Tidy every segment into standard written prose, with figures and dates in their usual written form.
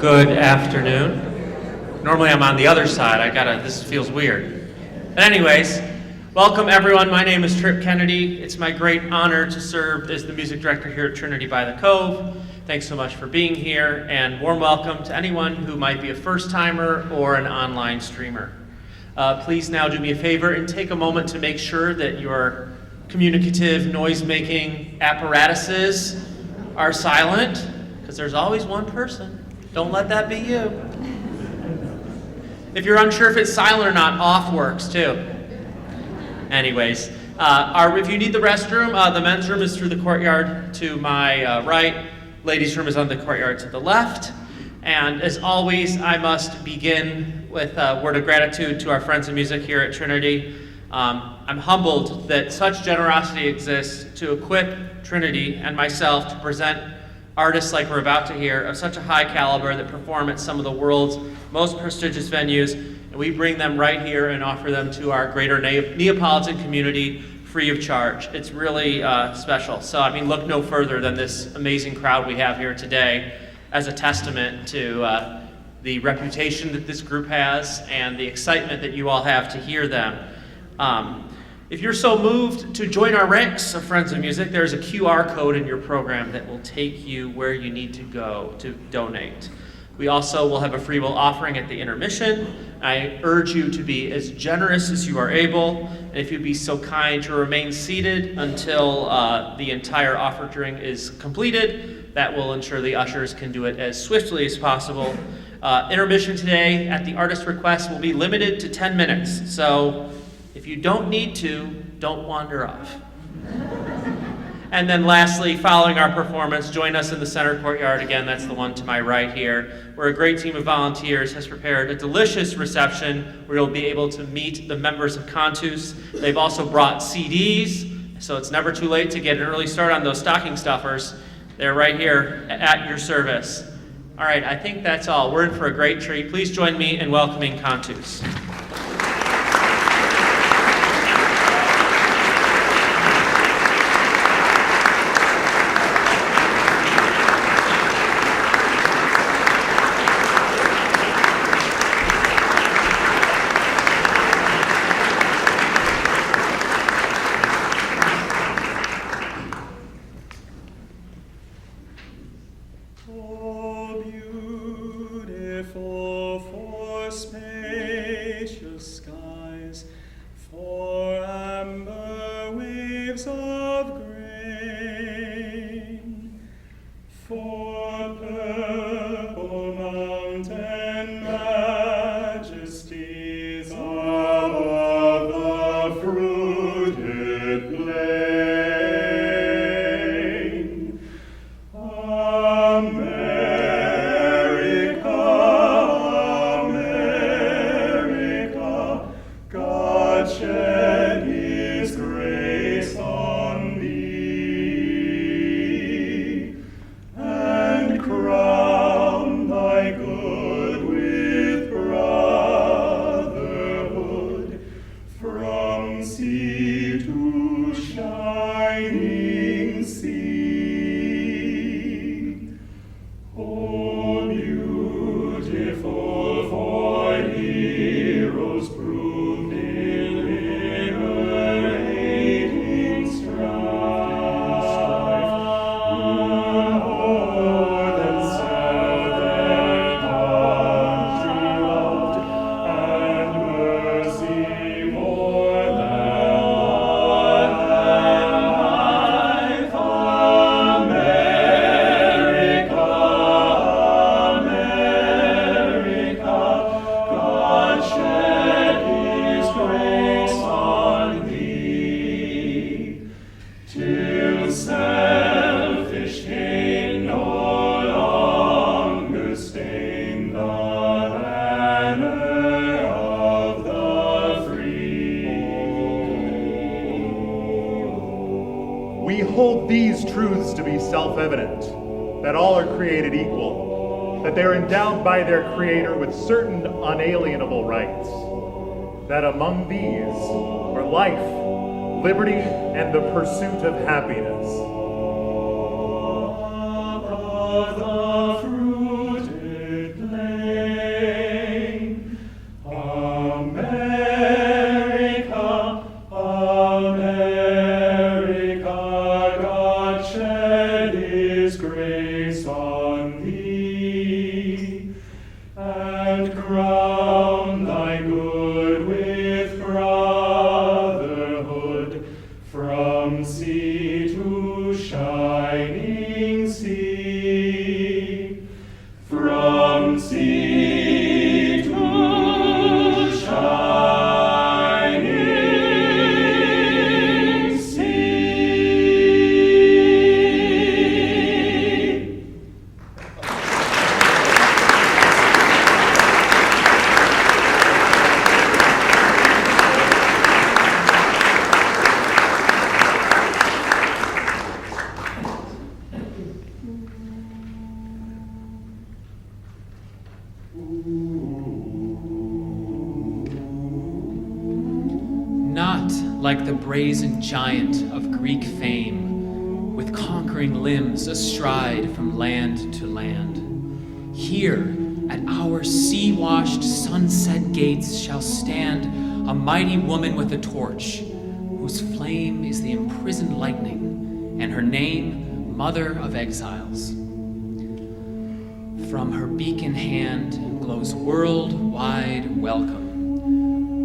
Good afternoon. Normally I'm on the other side. This feels weird. But anyways, welcome everyone. My name is Trip Kennedy. It's my great honor to serve as the music director here at Trinity-by-the-Cove. Thanks so much for being here, and warm welcome to anyone who might be a first-timer or an online streamer. Please now do me a favor and take a moment to make sure that your communicative noise-making apparatuses are silent, because there's always one person. Don't let that be you. If you're unsure if it's silent or not, off works too. Anyways, if you need the restroom, the men's room is through the courtyard to my right. Ladies' room is on the courtyard to the left. And as always, I must begin with a word of gratitude to our friends in music here at Trinity. I'm humbled that such generosity exists to equip Trinity and myself to present artists like we're about to hear of such a high caliber that perform at some of the world's most prestigious venues, and we bring them right here and offer them to our greater Neapolitan community free of charge. It's really special. So look no further than this amazing crowd we have here today as a testament to the reputation that this group has and the excitement that you all have to hear them. If you're so moved to join our ranks of Friends of Music, there's a QR code in your program that will take you where you need to go to donate. We also will have a free will offering at the intermission. I urge you to be as generous as you are able, and if you'd be so kind to remain seated until the entire offering is completed, that will ensure the ushers can do it as swiftly as possible. Intermission today, at the artist's request, will be limited to 10 minutes, so if you don't need to, don't wander off. And then lastly, following our performance, join us in the center courtyard. Again, that's the one to my right here, where a great team of volunteers has prepared a delicious reception where you'll be able to meet the members of Cantus. They've also brought CDs, so it's never too late to get an early start on those stocking stuffers. They're right here at your service. All right, I think that's all. We're in for a great treat. Please join me in welcoming Cantus. We hold these truths to be self-evident, that all are created equal, that they are endowed by their Creator with certain unalienable rights, that among these are life, liberty, and the pursuit of happiness. Of the fruited crown thy good with brotherhood, from sea to shining sea, from sea to shining sea. Not like the brazen giant of Greek fame, with conquering limbs astride from land to land. Here, at our sea-washed sunset gates shall stand a mighty woman with a torch, whose flame is the imprisoned lightning, and her name, Mother of Exiles. From her beacon hand glows worldwide welcome.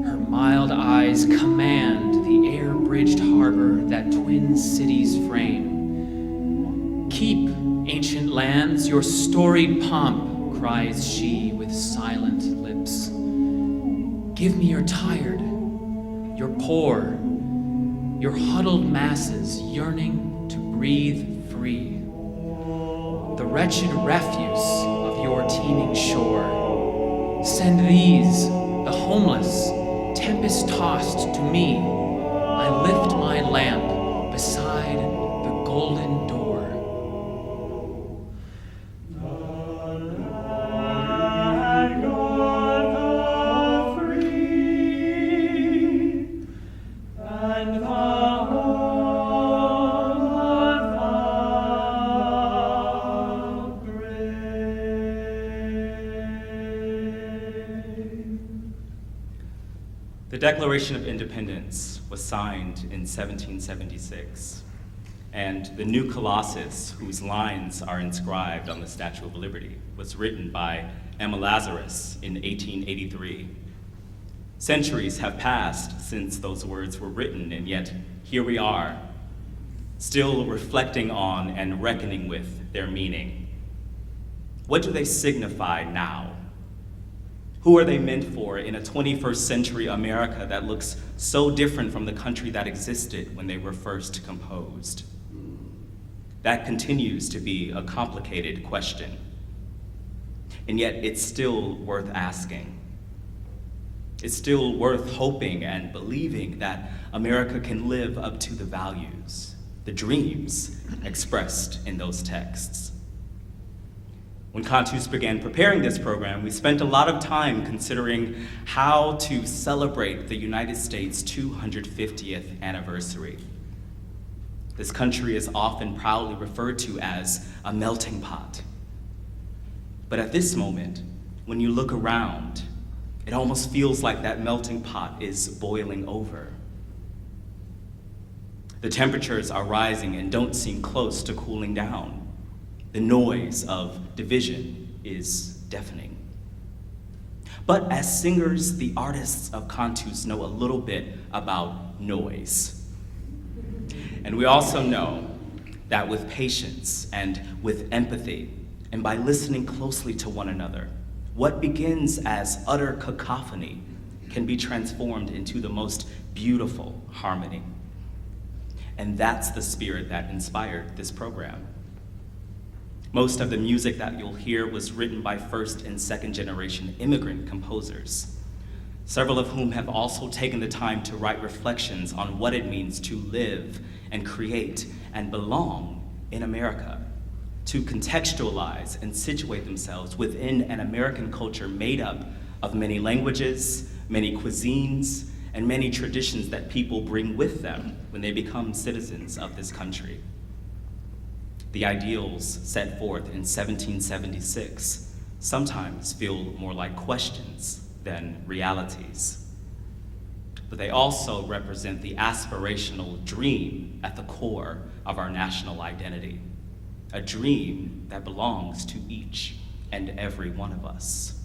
Her mild eyes command the air-bridged harbor that twin cities frame. Keep, ancient lands, your storied pomp, cries she with silent lips. Give me your tired, your poor, your huddled masses yearning to breathe free. The wretched refuse of your teeming shore. Send these, the homeless, tempest-tossed to me. I lift my lamp beside the golden door. The Declaration of Independence was signed in 1776, and the new Colossus, whose lines are inscribed on the Statue of Liberty, was written by Emma Lazarus in 1883. Centuries have passed since those words were written, and yet here we are, still reflecting on and reckoning with their meaning. What do they signify now? Who are they meant for in a 21st century America that looks so different from the country that existed when they were first composed? That continues to be a complicated question. And yet it's still worth asking. It's still worth hoping and believing that America can live up to the values, the dreams expressed in those texts. When Cantus began preparing this program, we spent a lot of time considering how to celebrate the United States' 250th anniversary. This country is often proudly referred to as a melting pot. But at this moment, when you look around, it almost feels like that melting pot is boiling over. The temperatures are rising and don't seem close to cooling down. The noise of division is deafening. But as singers, the artists of Cantus know a little bit about noise. And we also know that with patience and with empathy, and by listening closely to one another, what begins as utter cacophony can be transformed into the most beautiful harmony. And that's the spirit that inspired this program. Most of the music that you'll hear was written by first and second generation immigrant composers, several of whom have also taken the time to write reflections on what it means to live and create and belong in America, to contextualize and situate themselves within an American culture made up of many languages, many cuisines, and many traditions that people bring with them when they become citizens of this country. The ideals set forth in 1776 sometimes feel more like questions than realities. But they also represent the aspirational dream at the core of our national identity, a dream that belongs to each and every one of us.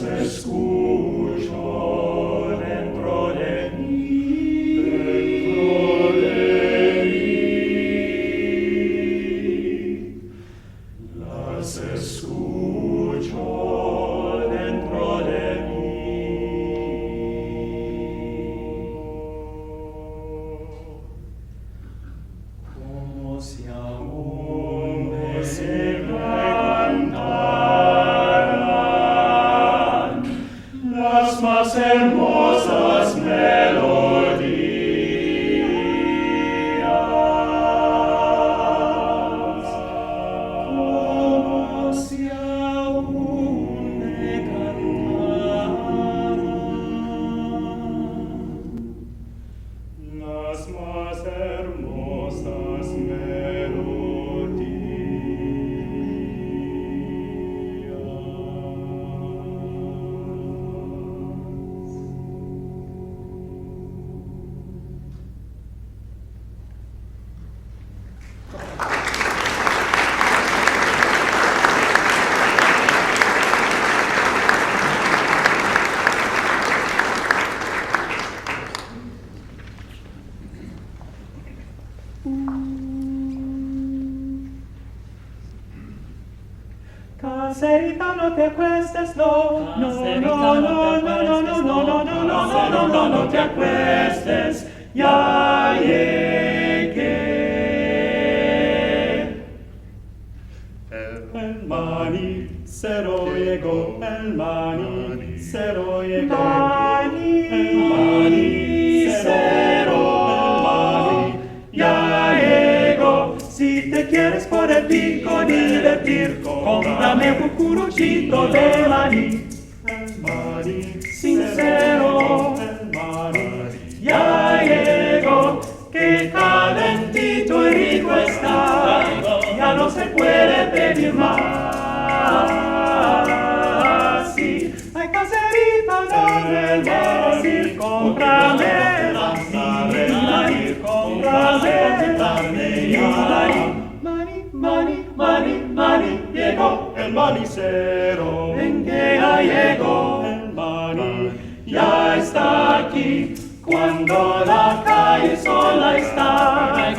escucho dentro de mí. Las escucho dentro de mí. Como si aún me cantaran las más hermosas melodías. Como si aún me cantaran las más hermosas melodías. Caserita, no te acuestes, no, no, no, no, no, no, no, no, no, no, no, no, no te acuestes, ya llegué. El manicero llegó, el manicero llegó, el manicero, ya llegó. Si te quieres por el pico divertir, cómprame un cucuruchito de maní. El maní sincero, el maní ya llegó. Qué calentito y rico está, ya no se puede pedir más. Sí, ay, caserita, dame el maní, cómprame el maní, cómprame el maní. Mani, llegó el manicero. En que ya llegó el mani, ya está aquí. Cuando la calle sola está,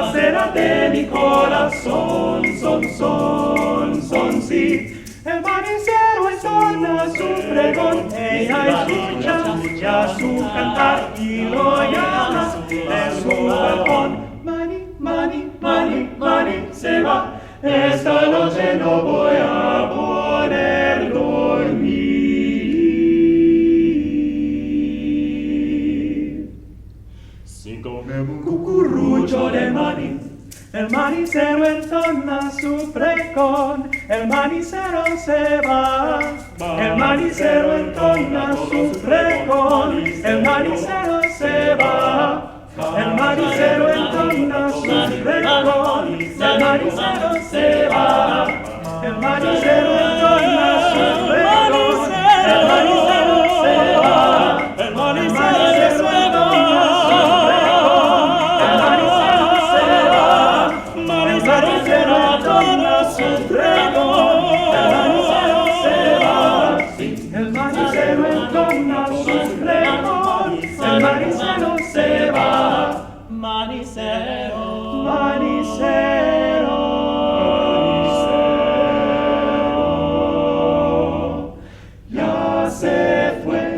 acera de mi corazón, son, sí. El manicero entona su pregón, ella escucha su cantar y lo llama de su balcón. Mani, se va. Esta noche no voy a poder dormir. Sin comer un cucurucho de maní, el manicero entona su pregón. El manicero se va, el manicero entona su pregón. El manicero se va. El manicero entona su pregón, el manicero se va. El manicero entona su pregón, el manicero se va. El manicero entona su pregón, el manicero se va. El manicero entona su pregón, el manicero se va. El manicero entona su pregón, el manicero se va. Manicero, manicero, ya se fue.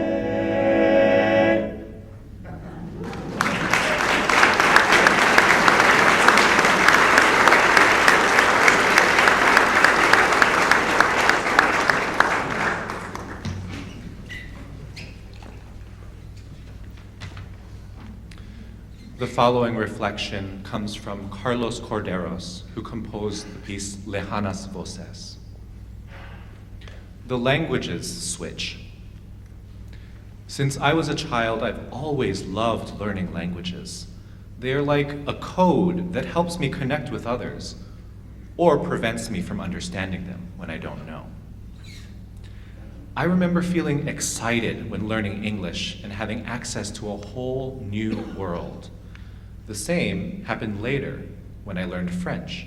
The following reflection comes from Carlos Corderos, who composed the piece Lejanas Voces. The languages switch. Since I was a child, I've always loved learning languages. They are like a code that helps me connect with others, or prevents me from understanding them when I don't know. I remember feeling excited when learning English and having access to a whole new world. The same happened later when I learned French.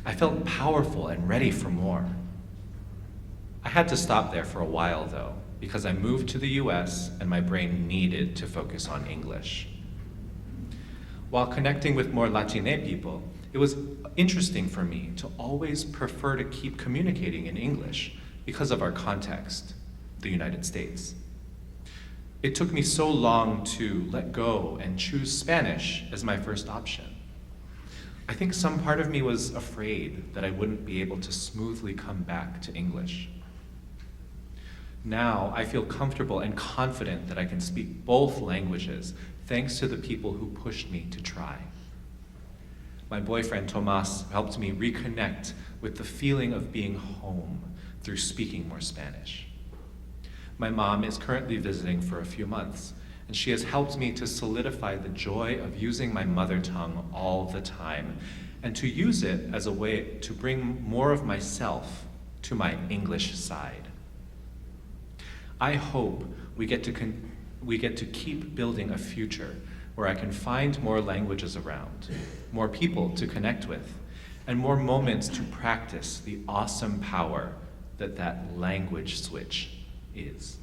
I felt powerful and ready for more. I had to stop there for a while, though, because I moved to the US and my brain needed to focus on English. While connecting with more Latine people, it was interesting for me to always prefer to keep communicating in English because of our context, the United States. It took me so long to let go and choose Spanish as my first option. I think some part of me was afraid that I wouldn't be able to smoothly come back to English. Now I feel comfortable and confident that I can speak both languages thanks to the people who pushed me to try. My boyfriend Tomas helped me reconnect with the feeling of being home through speaking more Spanish. My mom is currently visiting for a few months, and she has helped me to solidify the joy of using my mother tongue all the time, and to use it as a way to bring more of myself to my English side. I hope we get to keep building a future where I can find more languages around, more people to connect with, and more moments to practice the awesome power that language switch is.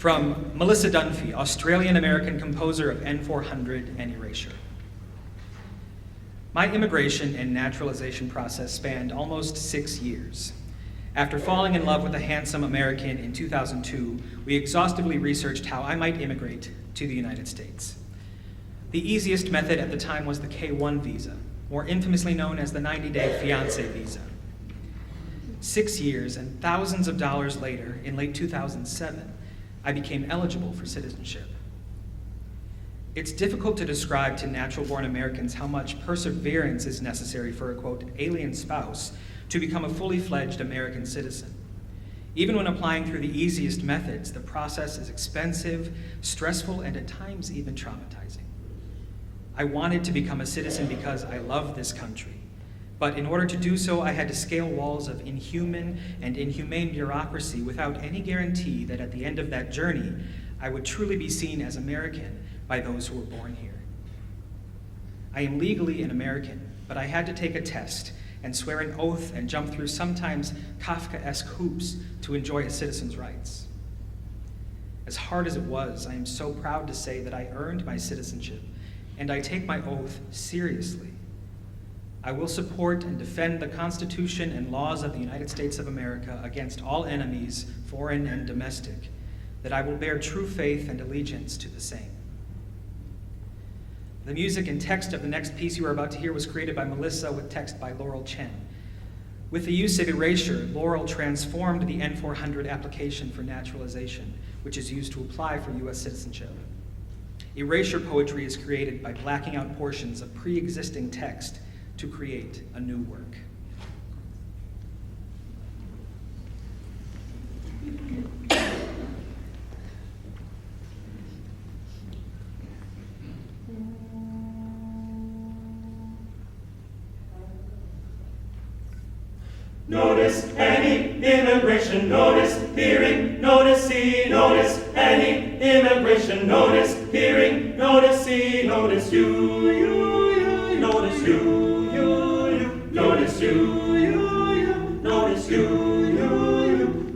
From Melissa Dunphy, Australian-American composer of N400 and Erasure. My immigration and naturalization process spanned almost 6 years. After falling in love with a handsome American in 2002, we exhaustively researched how I might immigrate to the United States. The easiest method at the time was the K-1 visa, more infamously known as the 90-day fiancé visa. 6 years and thousands of dollars later, in late 2007, I became eligible for citizenship. It's difficult to describe to natural-born Americans how much perseverance is necessary for a, quote, alien spouse to become a fully fledged American citizen. Even when applying through the easiest methods, the process is expensive, stressful, and at times even traumatizing. I wanted to become a citizen because I love this country. But in order to do so, I had to scale walls of inhuman and inhumane bureaucracy without any guarantee that at the end of that journey, I would truly be seen as American by those who were born here. I am legally an American, but I had to take a test and swear an oath and jump through sometimes Kafkaesque hoops to enjoy a citizen's rights. As hard as it was, I am so proud to say that I earned my citizenship, and I take my oath seriously. I will support and defend the Constitution and laws of the United States of America against all enemies, foreign and domestic, that I will bear true faith and allegiance to the same. The music and text of the next piece you are about to hear was created by Melissa with text by Laurel Chen. With the use of erasure, Laurel transformed the N400 application for naturalization, which is used to apply for U.S. citizenship. Erasure poetry is created by blacking out portions of pre-existing text to create a new work. Notice any immigration, notice hearing, notice see, notice any immigration, notice hearing, notice see, notice you, notice you, notice you, notice you,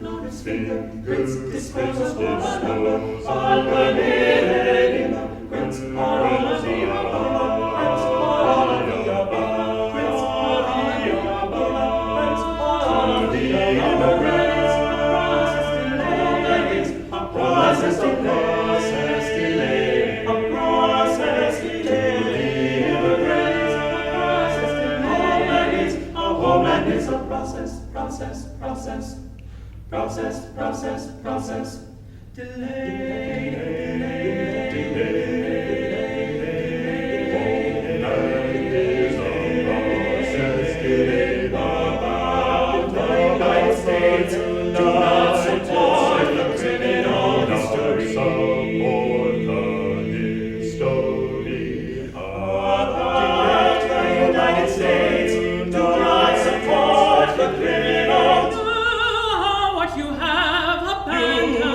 notice fingerprints, disposals for the number, all permitted immigrants, all of the above, all of the above. Process, United States do not support the criminal history. The United States do not support the criminal. What you have abandoned.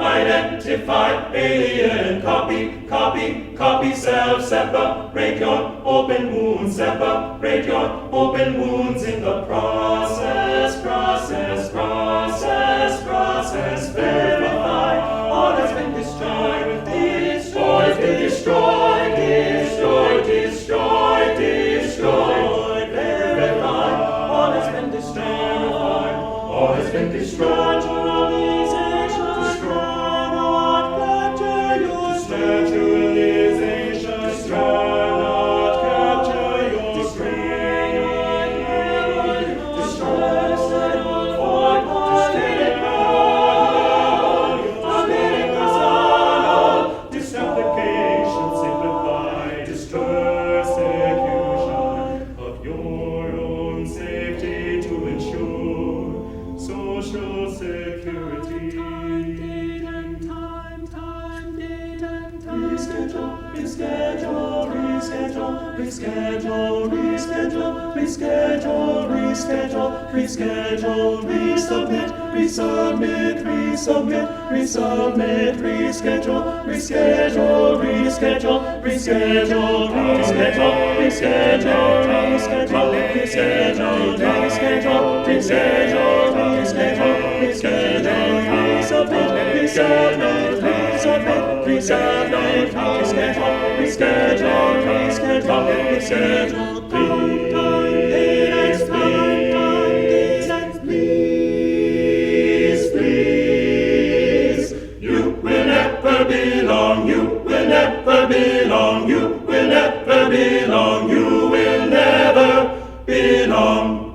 Identify, alien, copy, self-separate your open wounds, separate your open wounds in the process, verify, all has been destroyed, verify, all has been destroyed, reschedule, resubmit, reschedule, reschedule, reschedule, reschedule, reschedule, reschedule, time, please, please. You will never belong, you will never belong, you will never belong, you will never belong.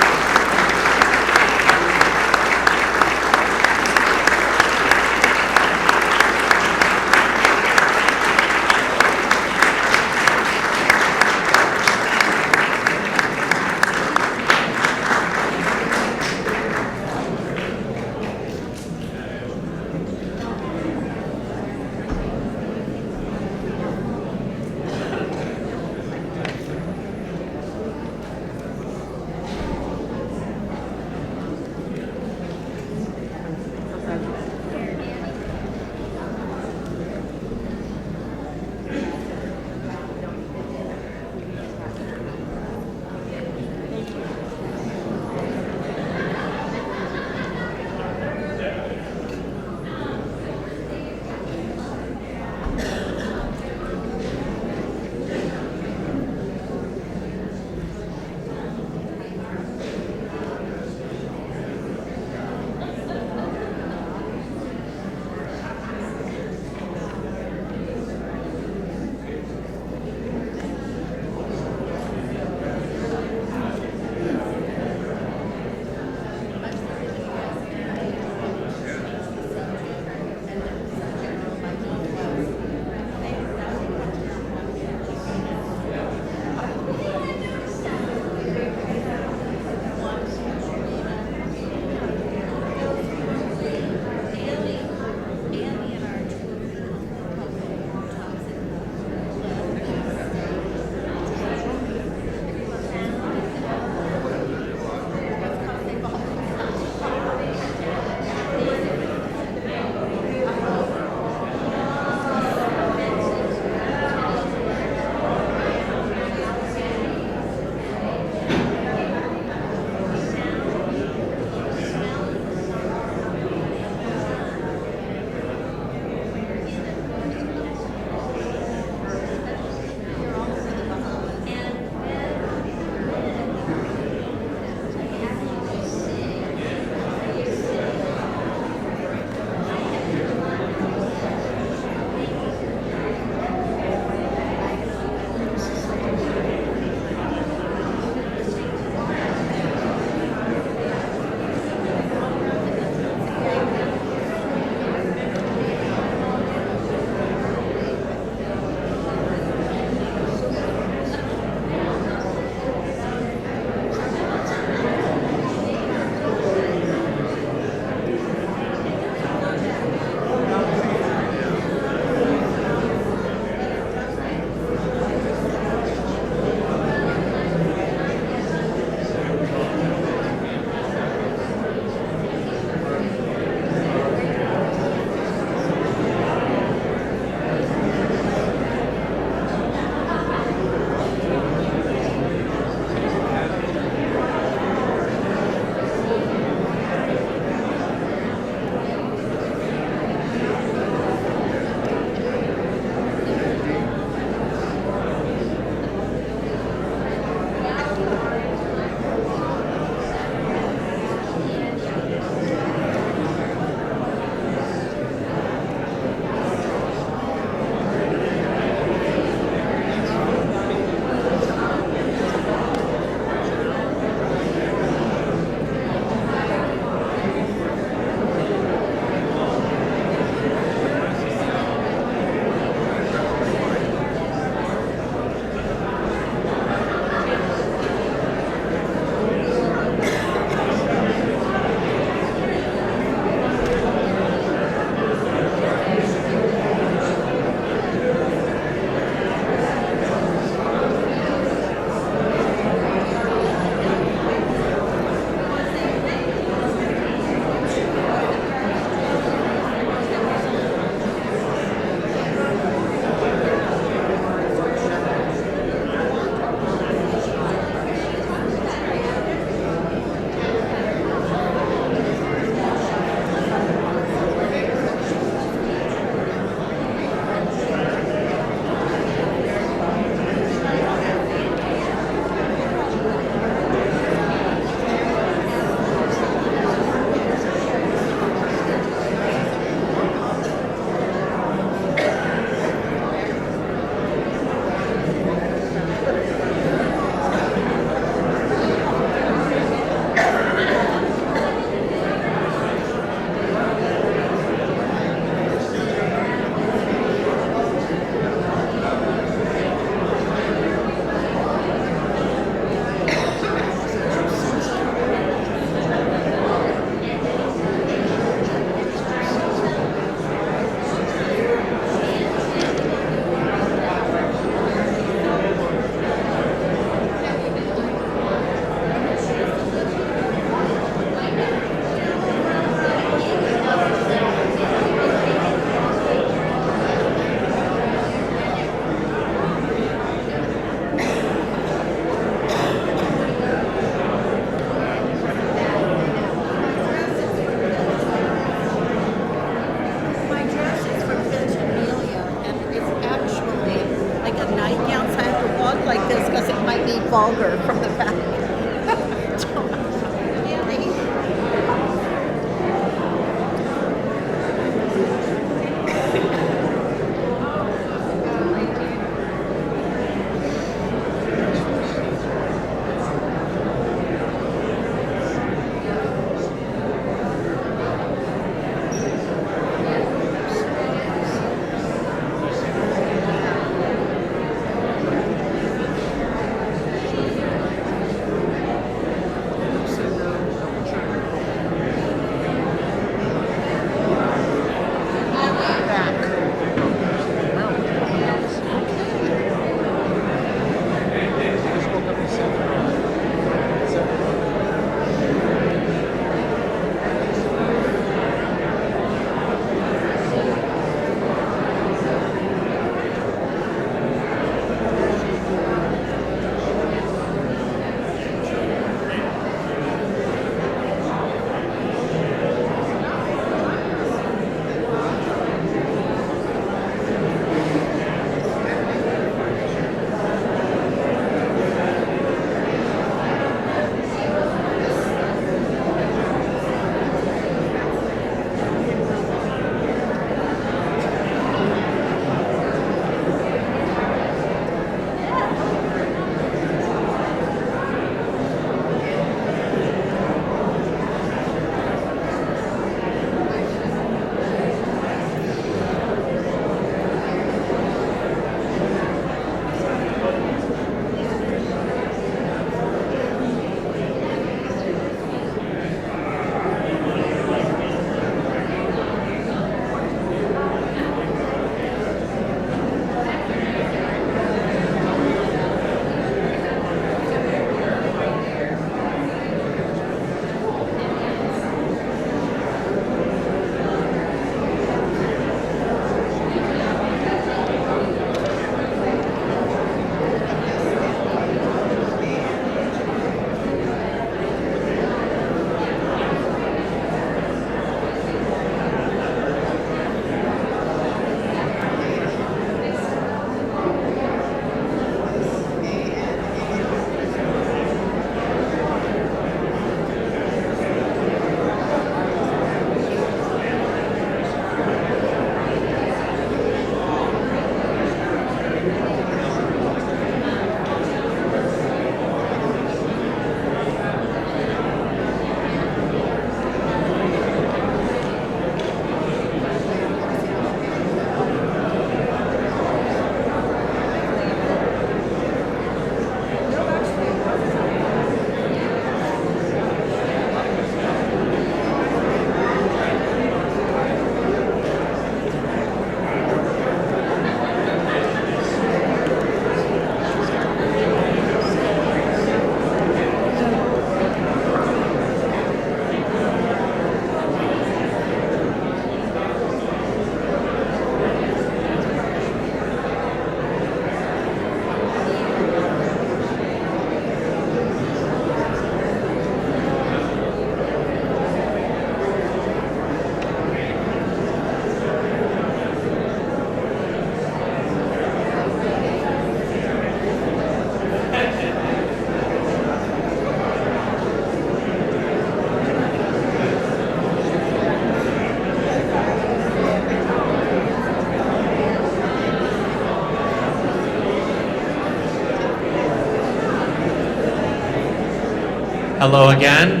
Hello again.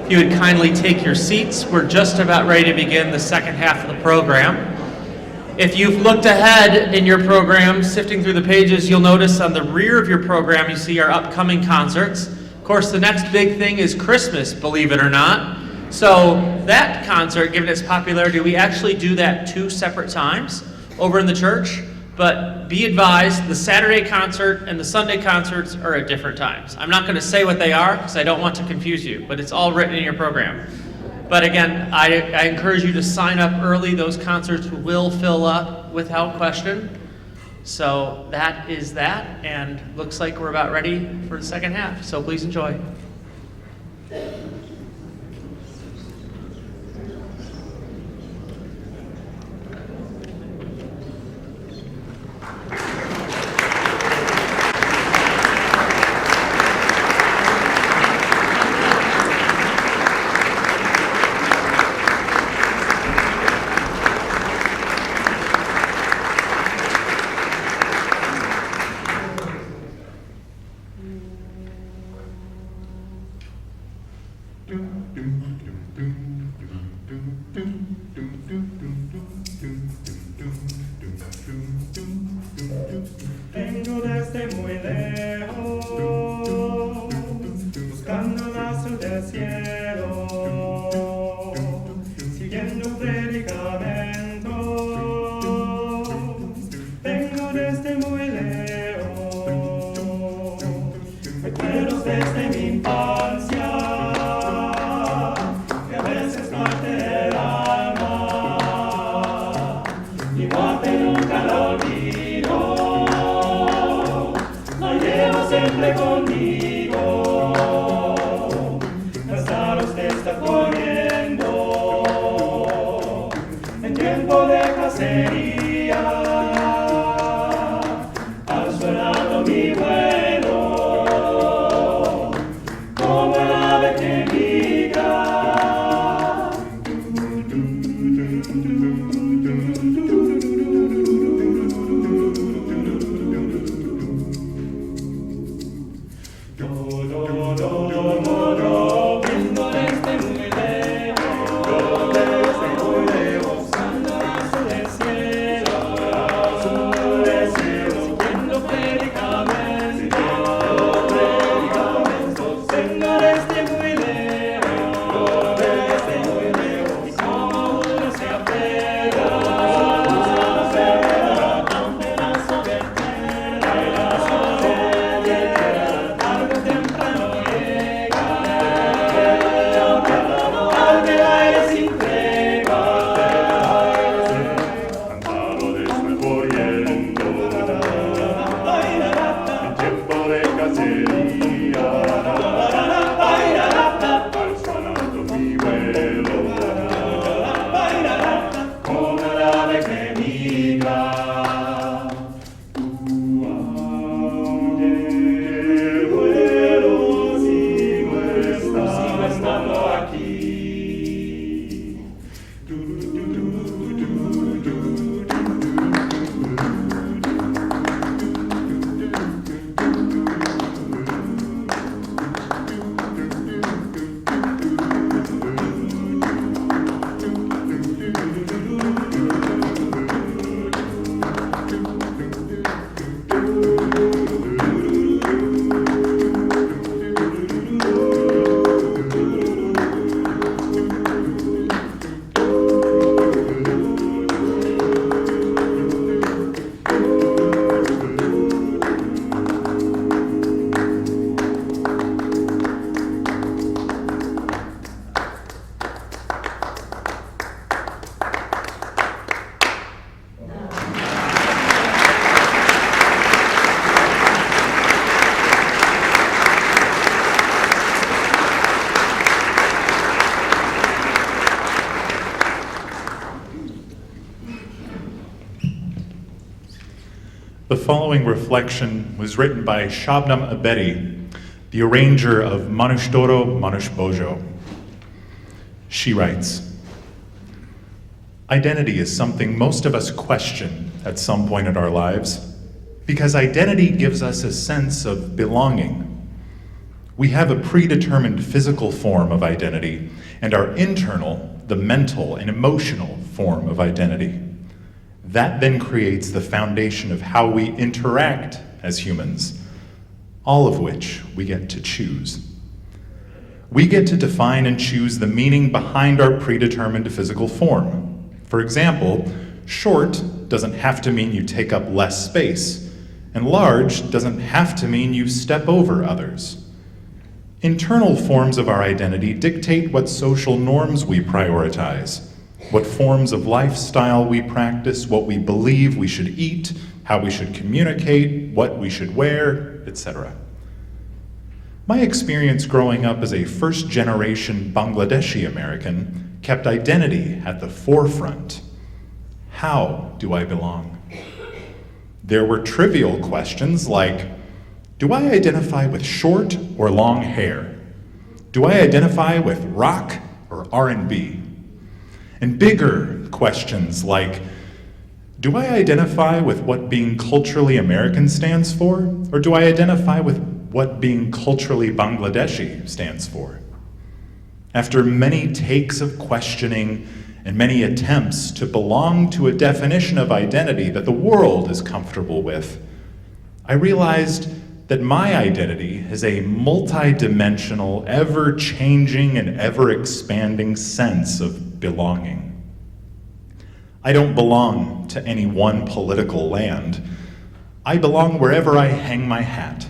If you would kindly take your seats, we're just about ready to begin the second half of the program. If you've looked ahead in your program, sifting through the pages, you'll notice on the rear of your program you see our upcoming concerts. Of course, the next big thing is Christmas, believe it or not. So that concert, given its popularity, we actually do that 2 separate times over in the church. But be advised, the Saturday concert and the Sunday concerts are at different times. I'm not going to say what they are because I don't want to confuse you, but it's all written in your program. But again, I encourage you to sign up early. Those concerts will fill up without question. So that is that, and looks like we're about ready for the second half. So please enjoy. Vengo desde muy lejos, buscando el azul del cielo, siguiendo un predicamento. Vengo desde muy lejos, recuerdos desde mi infancia, que a veces parte el alma, igual que nunca lo olvido. Siempre conmigo, Lazarus te está corriendo en tiempo de cacería, ha sonado mi vuelo, como el ave que migra. The following reflection was written by Shabnam Abedi, the arranger of Manush Doro Manush Bojo. She writes, "Identity is something most of us question at some point in our lives, because identity gives us a sense of belonging. We have a predetermined physical form of identity and our internal, the mental and emotional form of identity. That then creates the foundation of how we interact as humans, all of which we get to choose. We get to define and choose the meaning behind our predetermined physical form. For example, short doesn't have to mean you take up less space, and large doesn't have to mean you step over others. Internal forms of our identity dictate what social norms we prioritize, what forms of lifestyle we practice, what we believe we should eat, how we should communicate, what we should wear, etc. My experience growing up as a first-generation Bangladeshi American kept identity at the forefront. How do I belong? There were trivial questions like, do I identify with short or long hair? Do I identify with rock or R&B? And bigger questions like, do I identify with what being culturally American stands for, or do I identify with what being culturally Bangladeshi stands for? After many takes of questioning and many attempts to belong to a definition of identity that the world is comfortable with, I realized that my identity is a multi-dimensional, ever-changing and ever-expanding sense of belonging. I don't belong to any one political land. I belong wherever I hang my hat.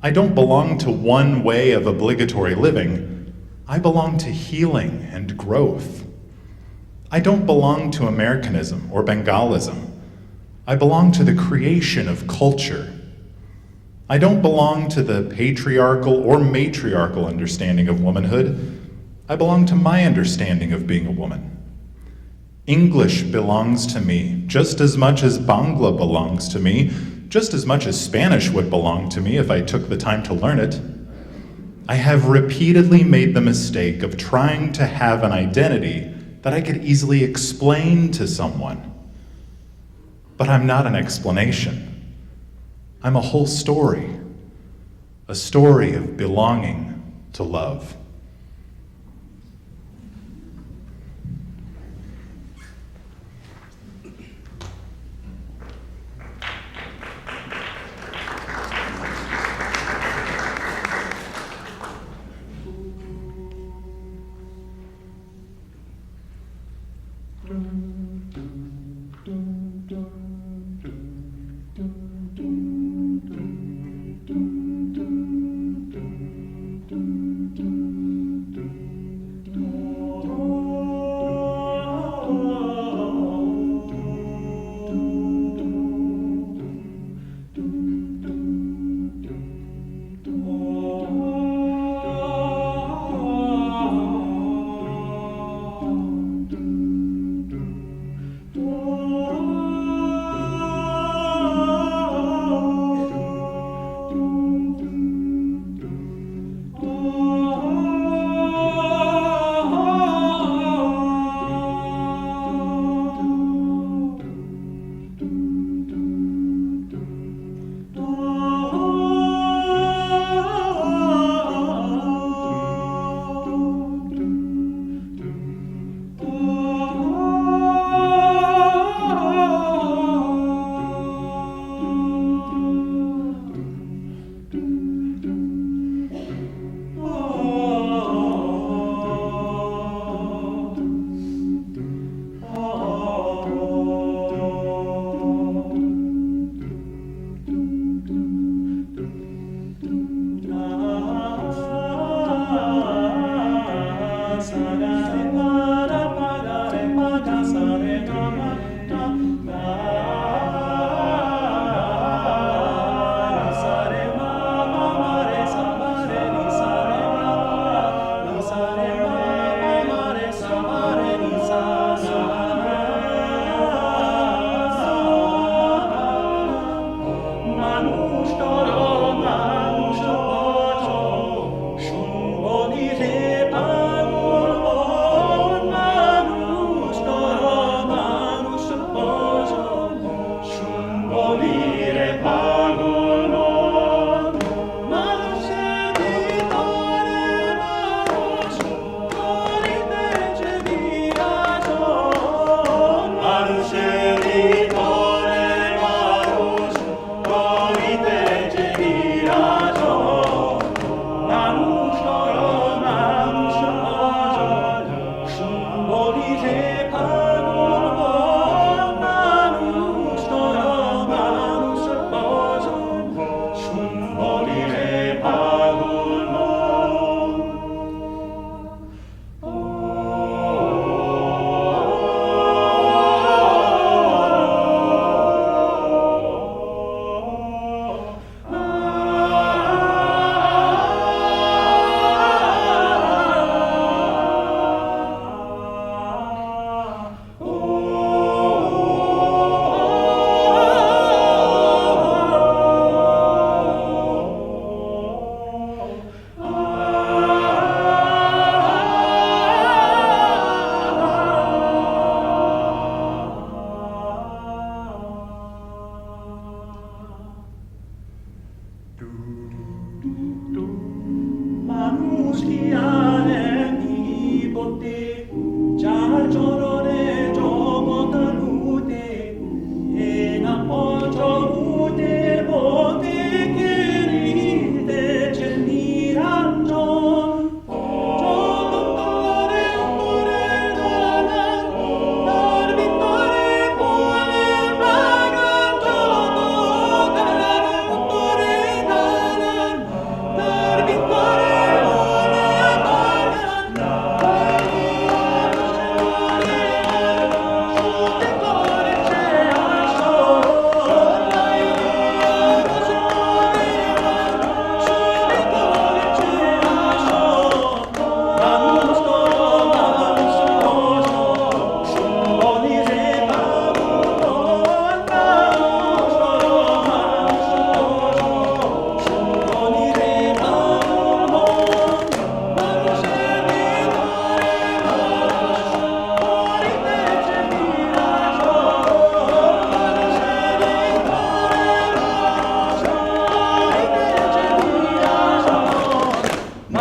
I don't belong to one way of obligatory living. I belong to healing and growth. I don't belong to Americanism or Bengalism. I belong to the creation of culture. I don't belong to the patriarchal or matriarchal understanding of womanhood. I belong to my understanding of being a woman. English belongs to me just as much as Bangla belongs to me, just as much as Spanish would belong to me if I took the time to learn it. I have repeatedly made the mistake of trying to have an identity that I could easily explain to someone. But I'm not an explanation. I'm a whole story, a story of belonging to love.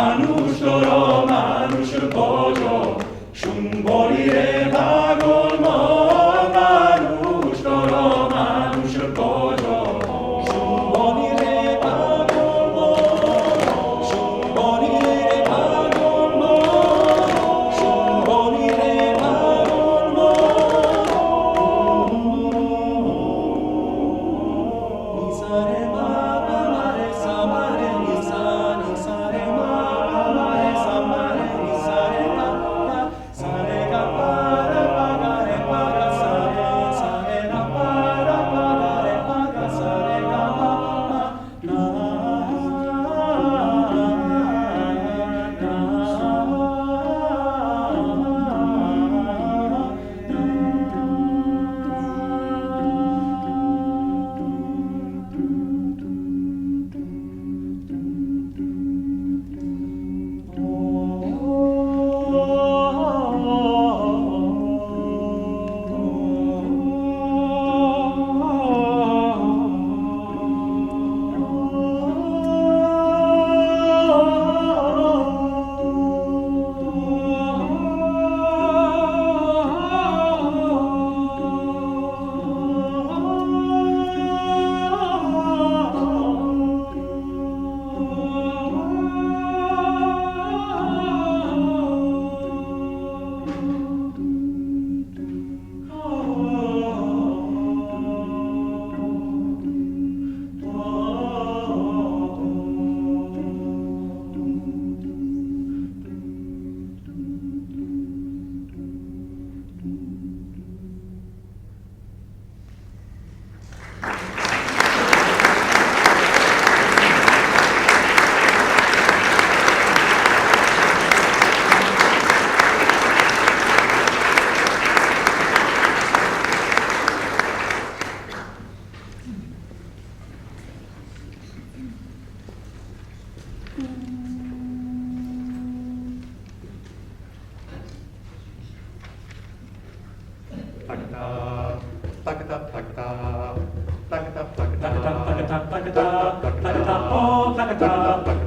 Manusoro, manusho bojo, shumbolire bagolmo, manusoro, manusho bojo, shumbolire bagolmo, shumbolire bagolmo, shumbolire bagolmo. Nisare ma mare samare nisa, nisare ma mare samare nisare ma sare ga para pagare para sare sare ga para pagare para sare ga ma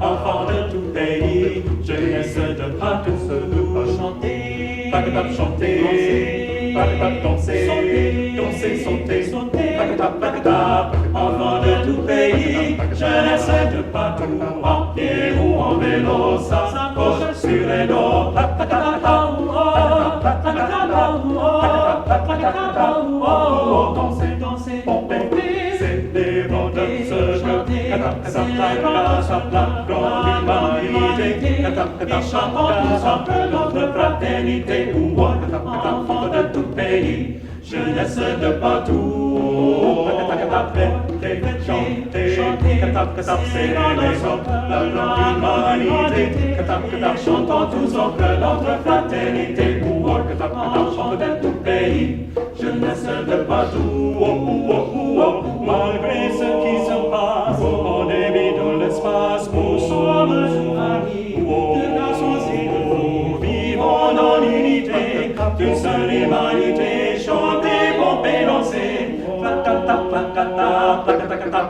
Enfant de tout pays, jeunesse de partout, chanter, chanter, danser, danser, sauter, sauter, enfant de tout pays, jeunesse de partout, en pied ou en vélo, s'approche sur les dos, danser, danser, pomper, c'est des vendeurs, se chanter, dans l'humanité, ils chantent tous en peu notre fraternité, ou enfants de tout pays, jeunesse de partout, chanter, c'est dans l'humanité, chantons tous en peu notre fraternité, ou enfants de tout pays, jeunesse de partout, malgré ce qui se passe, en débit dans l'espace, nous sommes unis, de garçons et de filles, vivons dans l'unité, d'une seule humanité, chanter, pomper, danser, placata, placata, placata, placata,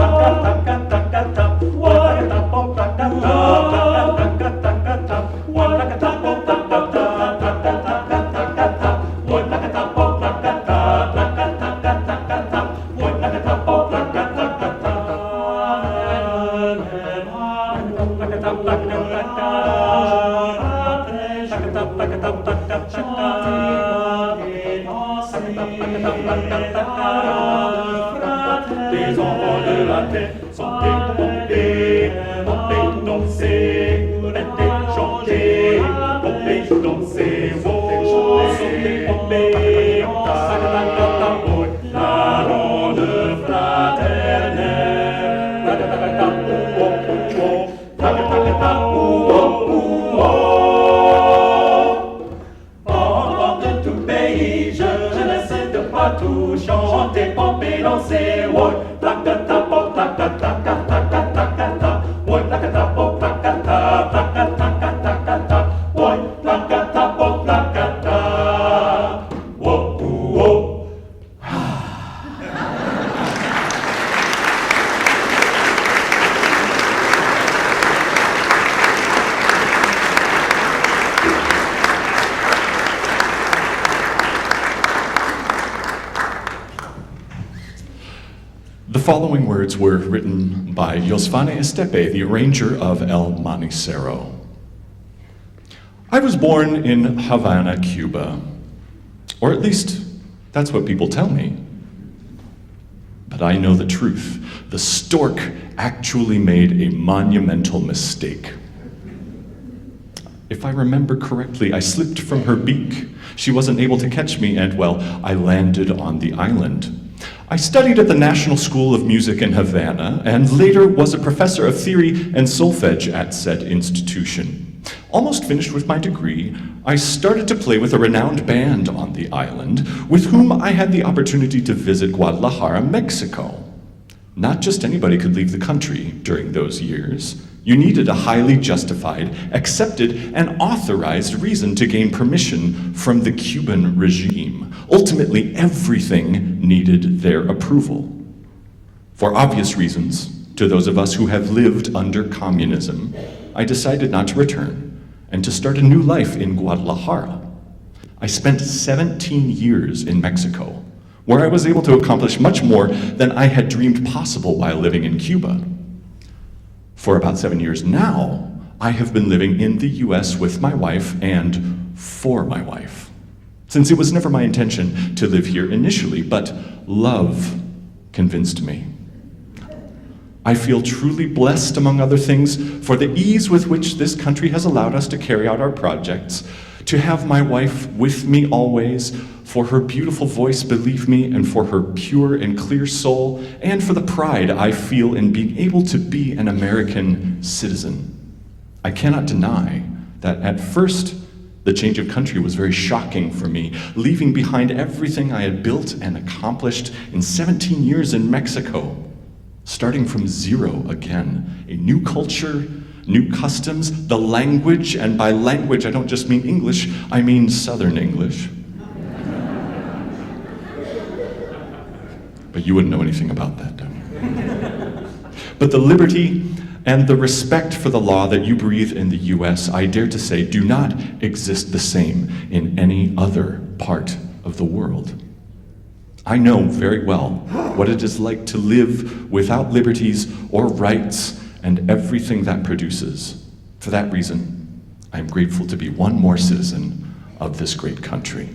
placata, placata, placata, les enfants de la terre sont pompés, pompés, danser, chanter, pompés, danser, sauter, pompés, la ronde fraternelle. Enfants de tout pays, jeunesse de partout, chanter, pomper, danser, placata, placata, placata, placata, placata, The following words were written by Josvane Estepe, the arranger of El Manicero. I was born in Havana, Cuba. Or at least, that's what people tell me. But I know the truth. The stork actually made a monumental mistake. If I remember correctly, I slipped from her beak. She wasn't able to catch me, and, well, I landed on the island. I studied at the National School of Music in Havana, and later was a professor of theory and solfege at said institution. Almost finished with my degree, I started to play with a renowned band on the island, with whom I had the opportunity to visit Guadalajara, Mexico. Not just anybody could leave the country during those years. You needed a highly justified, accepted, and authorized reason to gain permission from the Cuban regime. Ultimately, everything needed their approval. For obvious reasons, to those of us who have lived under communism, I decided not to return and to start a new life in Guadalajara. I spent 17 years in Mexico, where I was able to accomplish much more than I had dreamed possible while living in Cuba. For about 7 years now, I have been living in the US with my wife and for my wife, since it was never my intention to live here initially, but love convinced me. I feel truly blessed, among other things, for the ease with which this country has allowed us to carry out our projects, to have my wife with me always, for her beautiful voice, believe me, and for her pure and clear soul, and for the pride I feel in being able to be an American citizen. I cannot deny that at first, the change of country was very shocking for me, leaving behind everything I had built and accomplished in 17 years in Mexico, starting from zero again, a new culture, new customs, the language, and by language I don't just mean English, I mean Southern English. But you wouldn't know anything about that, do you? But the liberty and the respect for the law that you breathe in the US, I dare to say, do not exist the same in any other part of the world. I know very well what it is like to live without liberties or rights and everything that produces. For that reason, I am grateful to be one more citizen of this great country.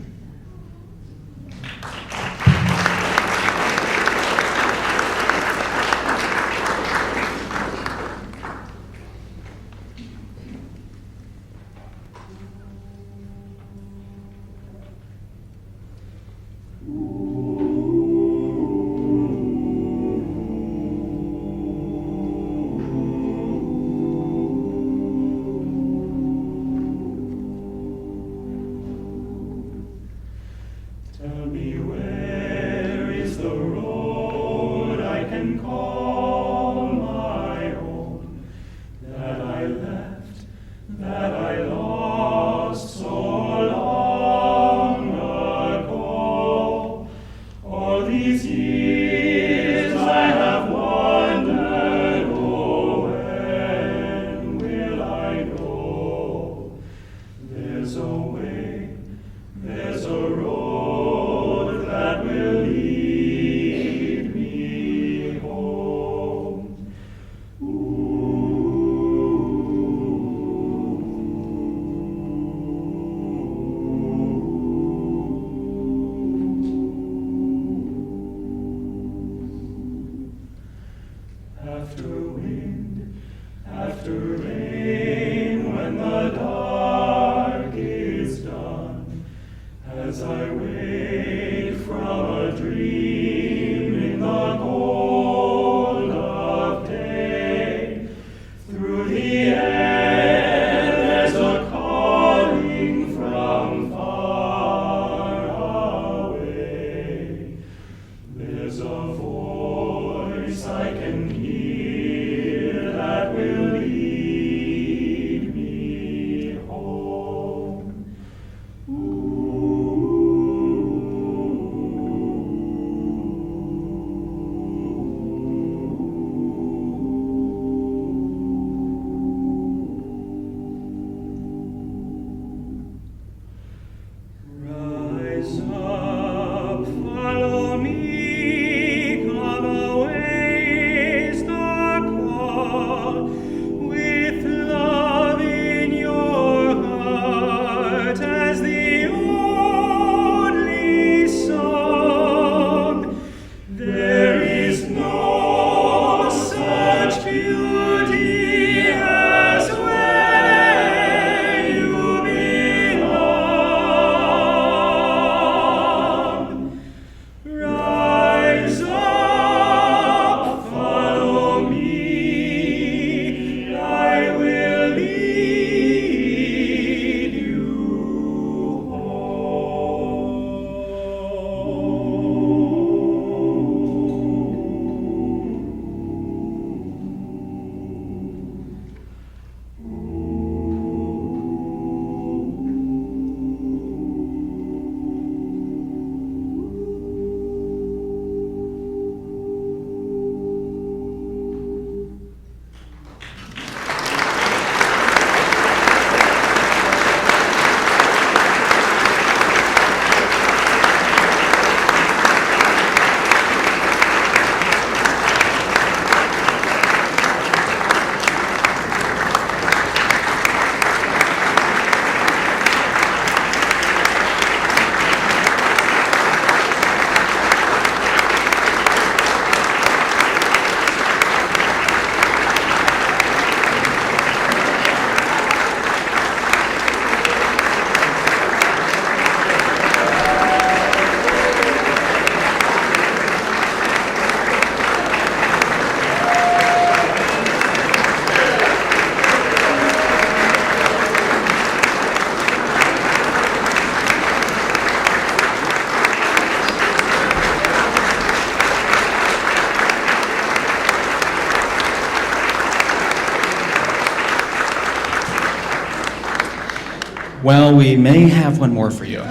Well, we may have one more for you.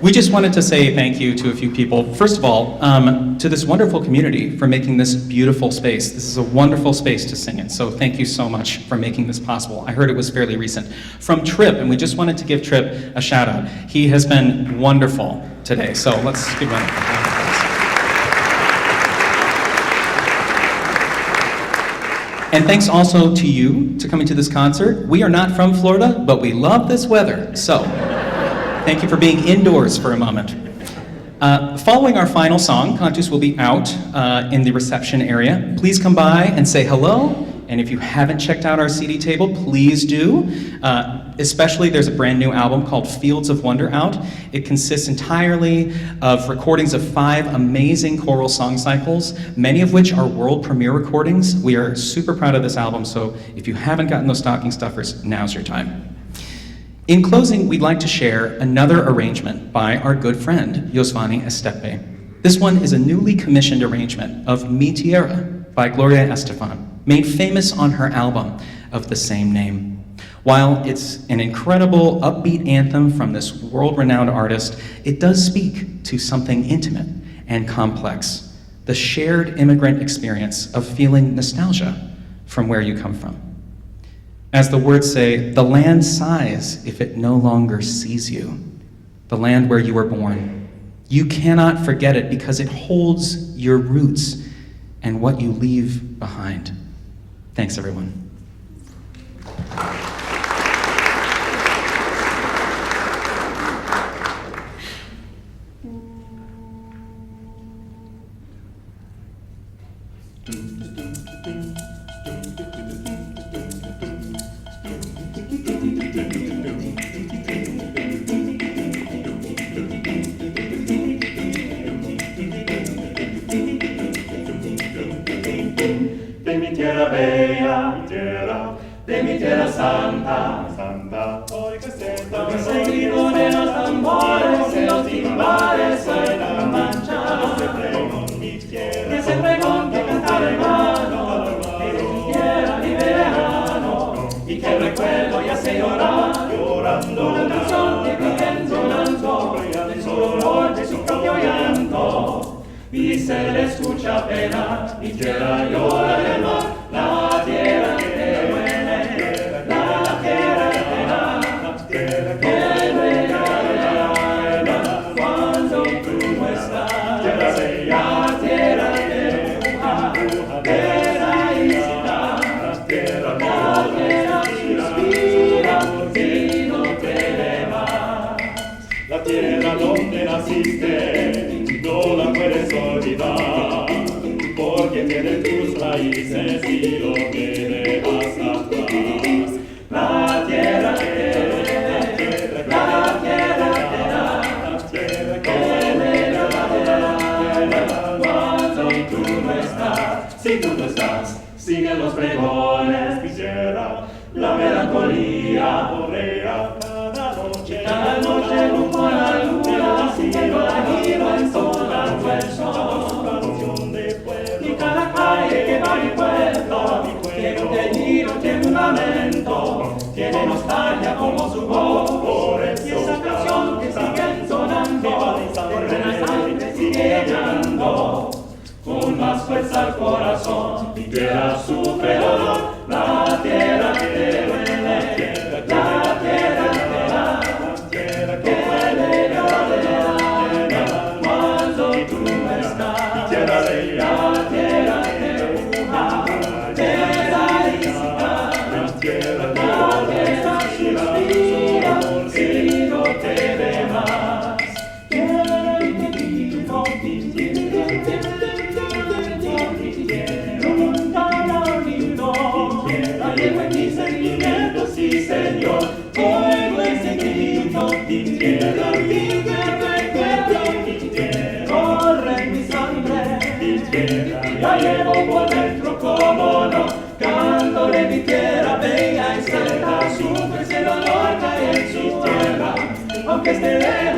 We just wanted to say thank you to a few people. First of all, to this wonderful community for making this beautiful space. This is a wonderful space to sing in, so thank you so much for making this possible. I heard it was fairly recent. From Tripp, and we just wanted to give Tripp a shout out. He has been wonderful today, so let's give him a round of applause. And thanks also to you to coming to this concert. We are not from Florida, but we love this weather, so thank you for being indoors for a moment. Following our final song, Cantus will be out in the reception area. Please come by and say hello, and if you haven't checked out our CD table, please do. Especially, there's a brand new album called Fields of Wonder out. It consists entirely of recordings of 5 amazing choral song cycles, many of which are world premiere recordings. We are super proud of this album, so if you haven't gotten those stocking stuffers, now's your time. In closing, we'd like to share another arrangement by our good friend, Yosvani Estepe. This one is a newly commissioned arrangement of Mi Tierra by Gloria Estefan, made famous on her album of the same name. While it's an incredible upbeat anthem from this world-renowned artist, it does speak to something intimate and complex, the shared immigrant experience of feeling nostalgia from where you come from. As the words say, the land sighs if it no longer sees you, the land where you were born. You cannot forget it because it holds your roots and what you leave behind. Thanks, everyone. De mi tierra bella, de mi tierra santa, oiga ese grito de los tambores y los timbales en la mancha, ese pregón que canta el hermano, que de mi tierra vive lejano, y que el recuerdo ya se llora, llorando una canción que vive entonando, del solo dolor de su propio llanto. Y se le escucha pena, mi tierra llora y el mar, la tierra que te duele, la tierra que pena, que duele el alma cuando tú no estás, la tierra que empuja, que raícita, la tierra suspira si no te ve más, la tierra donde naciste, no la puedes olvidar, porque tiene tus raíces y lo que dejas atrás. La tierra que la tierra que me da cuando tú no estás. Si tú no estás, siguen los pregones, mi tierra, la melancolía correa cada noche rumbo a la luna, siguiendo la vida entonando el sol. Y cada calle que va a mi pueblo tiene un teñido, tiene un lamento, tiene nostalgia como su voz. Y esa canción que sigue sonando, de la sangre sigue llenando, con más fuerza al corazón. Mi tierra sufre dolor, la tierra que te duele, la tierra que da. Sí, Señor, oigo ese grito, mi tierra, recuerdo, mi tierra, corre mi sangre, mi tierra, la llevo por dentro como no, canto de mi tierra, bella y santa, sufre ese dolor cae en su tierra, aunque esté lejos.